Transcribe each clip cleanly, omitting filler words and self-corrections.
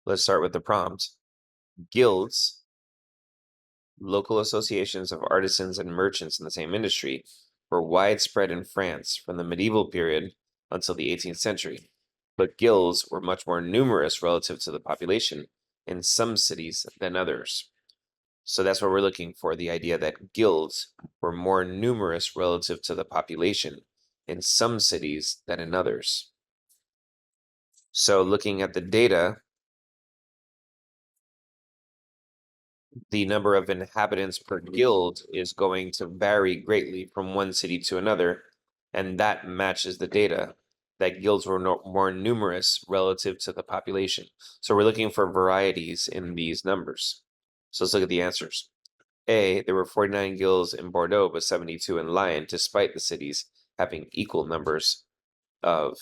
Let's start with the prompt. Guilds, local associations of artisans and merchants in the same industry, were widespread in France from the medieval period until the 18th century, but guilds were much more numerous relative to the population in some cities than others. So that's what we're looking for, the idea that guilds were more numerous relative to the population in some cities than in others. So looking at the data, the number of inhabitants per guild is going to vary greatly from one city to another, and that matches the data that guilds were more numerous relative to the population. So we're looking for varieties in these numbers. So let's look at the answers. A, there were 49 guilds in Bordeaux, but 72 in Lyon, despite the cities having equal numbers of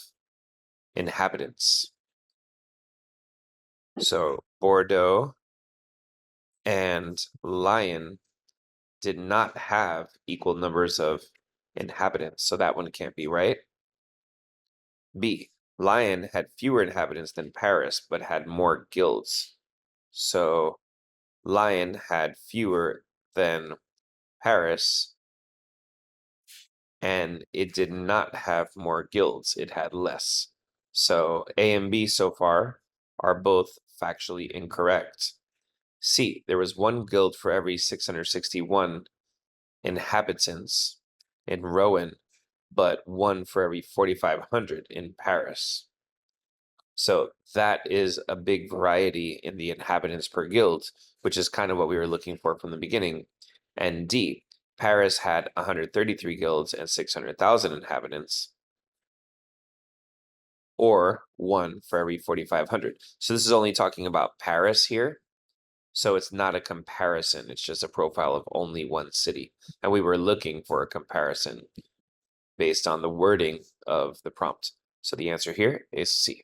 inhabitants. So Bordeaux and Lyon did not have equal numbers of inhabitants, so that one can't be right. B, Lyon had fewer inhabitants than Paris, but had more guilds. So Lyon had fewer than Paris, and it did not have more guilds, it had less. So A and B so far are both factually incorrect. C, there was one guild for every 661 inhabitants in Rouen, but one for every 4,500 in Paris. So that is a big variety in the inhabitants per guild, which is kind of what we were looking for from the beginning. And D, Paris had 133 guilds and 600,000 inhabitants, or one for every 4,500. So this is only talking about Paris here. So it's not a comparison, it's just a profile of only one city. And we were looking for a comparison based on the wording of the prompt. So the answer here is C.